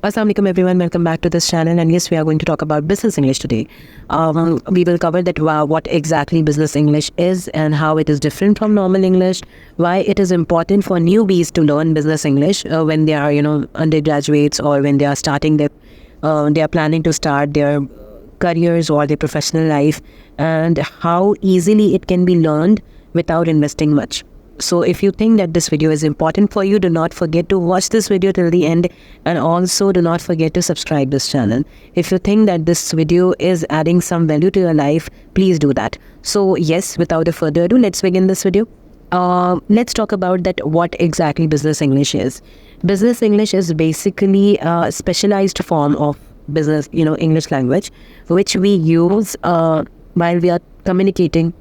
Assalamu alaikum everyone, welcome back to this channel, and yes, we are going to talk about business English today. We will cover that what exactly business English is and how it is different from normal English, why it is important for newbies to learn business English when they are undergraduates, or when they are they are planning to start their careers or their professional life, and how easily it can be learned without investing much. So if you think that this video is important for you, do not forget to watch this video till the end, and also do not forget to subscribe this channel. If you think that this video is adding some value to your life, please do that. So yes, without a further ado, let's begin this video. Let's talk about that what exactly business English is. Business English is basically a specialized form of business, English language, which we use while we are communicating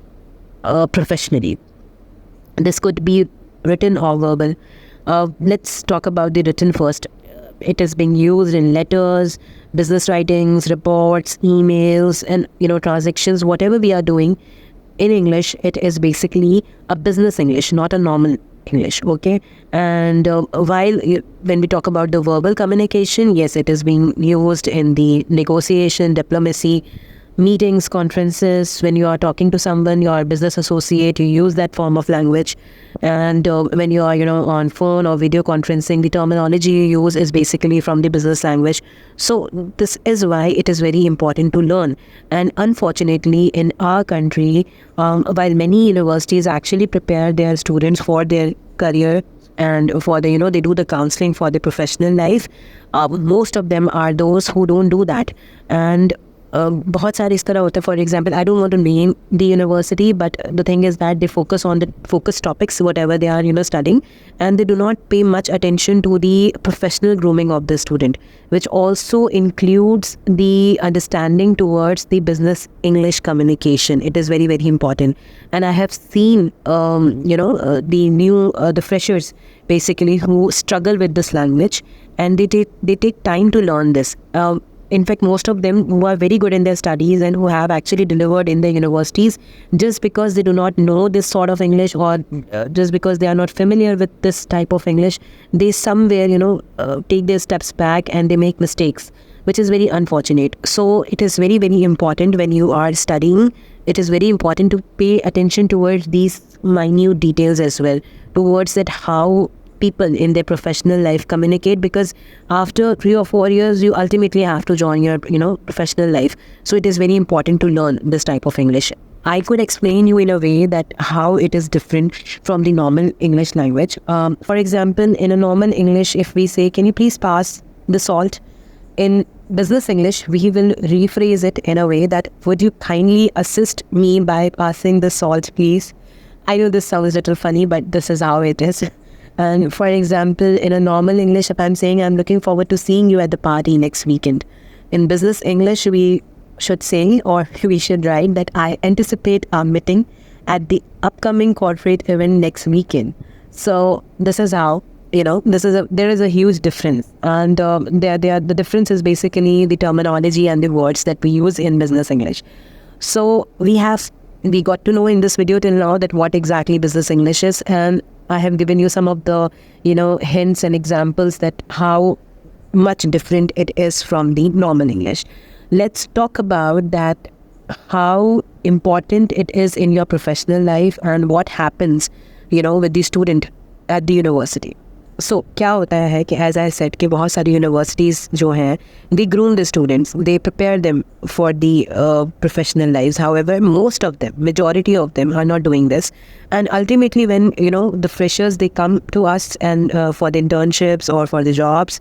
professionally. This could be written or verbal. Let's talk about the written first. It is being used in letters, business writings, reports, emails, and transactions. Whatever we are doing in English, it is basically a business English, not a normal English. Okay. And when we talk about the verbal communication, yes, it is being used in the negotiation, diplomacy, meetings, conferences. When you are talking to someone, your business associate, you use that form of language. And when you are on phone or video conferencing, the terminology you use is basically from the business language. So this is why it is very important to learn. And unfortunately, in our country, while many universities actually prepare their students for their career and for the they do the counseling for the professional life, most of them are those who don't do that. And बहुत सारे इस तरह होता है. For example, I don't want to name the university, but the thing is that they focus on the focus topics, whatever they are studying, and they do not pay much attention to the professional grooming of the student, which also includes the understanding towards the business English communication. It is very, very important. And I have seen the freshers basically who struggle with this language, and they take time to learn this. In fact, most of them who are very good in their studies and who have actually delivered in their universities, just because they do not know this sort of English, or just because they are not familiar with this type of English, they somewhere, take their steps back and they make mistakes, which is very unfortunate. So it is very, very important when you are studying. It is very important to pay attention towards these minute details as well, towards that how people in their professional life communicate, because after 3 or 4 years you ultimately have to join your professional life. So it is very important to learn this type of English. I could explain you in a way that how it is different from the normal English language. For example, in a normal English, if we say, can you please pass the salt, in business English we will rephrase it in a way that, would you kindly assist me by passing the salt, please? I know this sounds a little funny, but this is how it is. And for example, in a normal English, if I'm saying, I'm looking forward to seeing you at the party next weekend, in business English, we should say, or we should write that I anticipate our meeting at the upcoming corporate event next weekend. So this is how, there is a huge difference. And the difference is basically the terminology and the words that we use in business English. So we got to know in this video till now that what exactly business English is, and I have given you some of the hints and examples that how much different it is from the normal English. Let's talk about that, how important it is in your professional life and what happens with the student at the university. So क्या होता है कि, as I said, कि बहुत सारी universities जो हैं, they groom the students, they prepare them for the professional lives. However, most of them, majority of them are not doing this. And ultimately when, the freshers, they come to us and for the internships or for the jobs,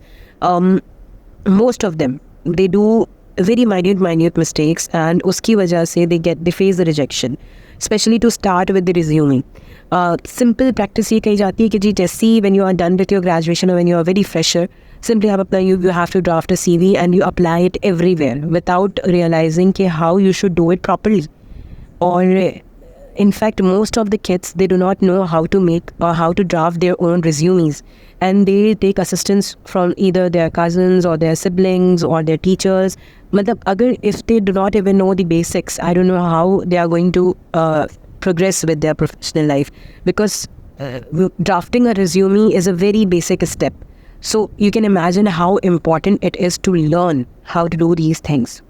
most of them, they do very minute mistakes, and uski wajah se they face the rejection, especially to start with the resume. Simple practice ये कही जाती है कि जी, जैसे when you are done with your graduation or when you are very fresher, simply you have to draft a CV and you apply it everywhere without realizing how you should do it properly. Or in fact, most of the kids, they do not know how to make or how to draft their own resumes, and they take assistance from either their cousins or their siblings or their teachers. If they do not even know the basics, I don't know how they are going to progress with their professional life, because drafting a resume is a very basic step. So you can imagine how important it is to learn how to do these things.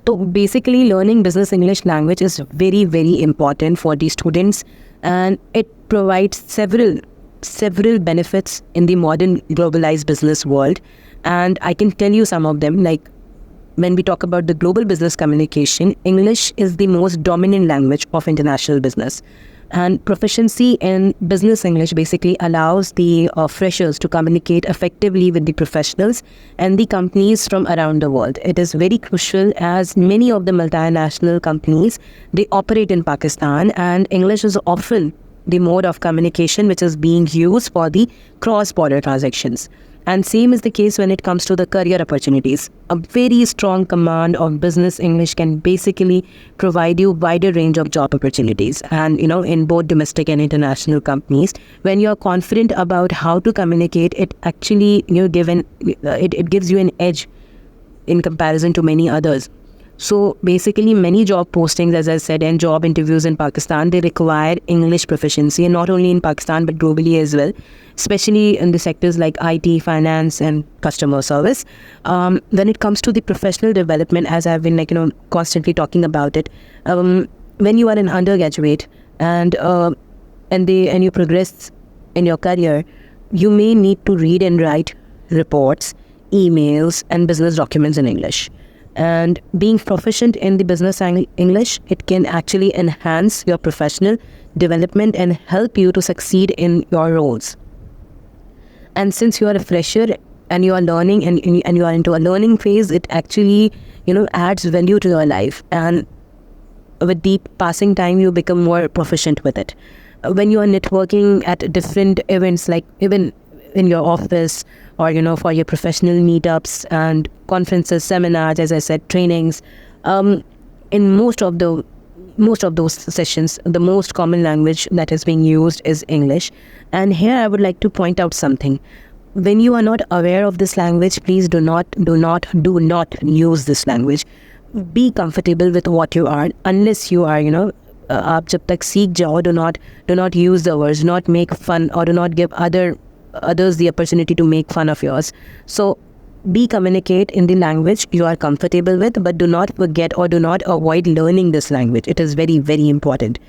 So basically, learning business English language is very, very important for the students, and it provides several benefits in the modern globalized business world. And I can tell you some of them. Like, when we talk about the global business communication, English is the most dominant language of international business. And proficiency in business English basically allows the freshers to communicate effectively with the professionals and the companies from around the world. It is very crucial as many of the multinational companies, they operate in Pakistan, and English is often the mode of communication which is being used for the cross-border transactions. And same is the case when it comes to the career opportunities. A very strong command of business English can basically provide you wider range of job opportunities. And, in both domestic and international companies, when you're confident about how to communicate, it actually, it gives you an edge in comparison to many others. So basically, many job postings, as I said, and job interviews in Pakistan, they require English proficiency, and not only in Pakistan, but globally as well, especially in the sectors like IT, finance, and customer service. When it comes to the professional development, as I've been constantly talking about it, when you are an undergraduate and you progress in your career, you may need to read and write reports, emails, and business documents in English. And being proficient in the business English, it can actually enhance your professional development and help you to succeed in your roles. And since you are a fresher and you are learning and you are into a learning phase, it actually, adds value to your life. And with the passing time, you become more proficient with it. When you are networking at different events, like even in your office or, for your professional meetups and conferences, seminars, as I said, trainings, in most of those sessions, the most common language that is being used is English. And here I would like to point out something. When you are not aware of this language, please do not use this language. Be comfortable with what you are, unless you are, आप जब तक सीख जाओ, do not use the words, not make fun, or do not give others the opportunity to make fun of yours. So communicate in the language you are comfortable with, but do not forget or do not avoid learning this language. It is very, very important.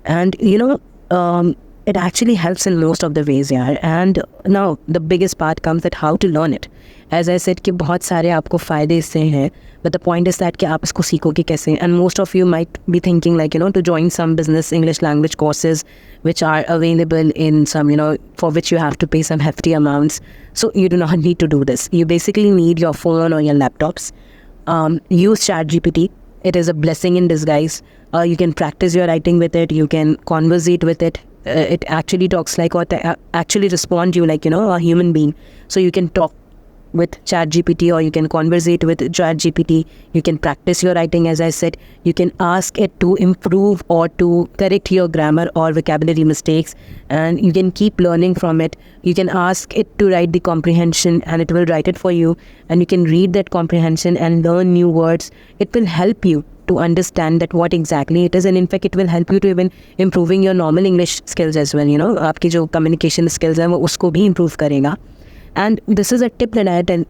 And it actually helps in most of the ways, yaar. And now the biggest part comes that how to learn it. As I said कि बहुत सारे आपको फ़ायदे इससे हैं, but the point is that कि आप इसको सीखोगे कैसे. And most of you might be thinking to join some business English language courses which are available in some, for which you have to pay some hefty amounts. So you do not need to do this. You basically need your phone or your laptops. Use chatgpt. It is a blessing in disguise. You can practice your writing with it. You can conversate with it. It actually talks like or actually respond to you like, a human being. So you can talk with chatgpt or you can conversate with chatgpt. You can practice your writing, as I said. You can ask it to improve or to correct your grammar or vocabulary mistakes, and you can keep learning from it. You can ask it to write the comprehension and it will write it for you, and you can read that comprehension and learn new words. It will help you to understand that what exactly it is, and in fact it will help you to even improving your normal English skills as well. आपकी जो communication skills हैं वो उसको भी improve करेगा. And this is a tip that I tell,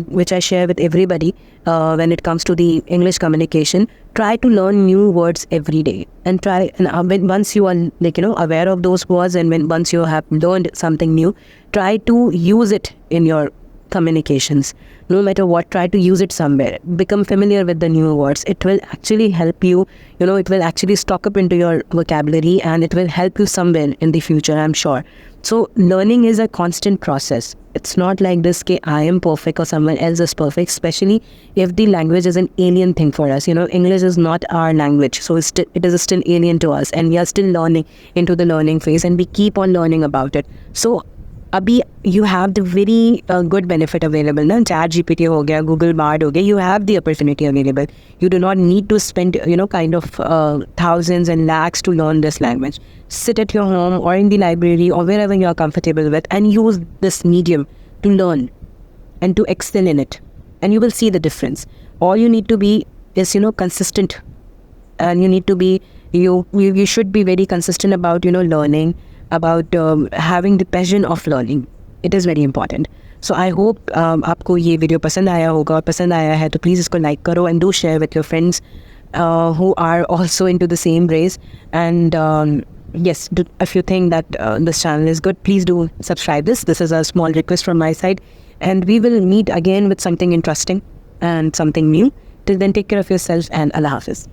which I share with everybody when it comes to the English communication. Try to learn new words every day, and once you are aware of those words, and once you have learned something new, try to use it in your communications. No matter what, try to use it somewhere. Become familiar with the new words. It will actually help you. It will actually stock up into your vocabulary, and it will help you somewhere in the future, I'm sure. So learning is a constant process. It's not like this that I am perfect or someone else is perfect, especially if the language is an alien thing for us. English is not our language, so it is still alien to us, and we are still learning into the learning phase, and we keep on learning about it. So abhi you have the very good benefit available. Na? ChatGPT ho gaya, Google Bard ho gaya, you have the opportunity available. You do not need to spend thousands and lakhs to learn this language. Sit at your home or in the library or wherever you are comfortable with, and use this medium to learn and to excel in it, and you will see the difference. All you need to be is consistent, and you need to be you should be very consistent about learning, about having the passion of learning. It is very important. So I hope आपको ये video पसंद आया होगा, और पसंद आया है तो please इसको like करो and do share with your friends who are also into the same race. And yes, if you think that this channel is good, please do subscribe this. This is a small request from my side. And we will meet again with something interesting and something new. Till then, take care of yourself and Allah Hafiz.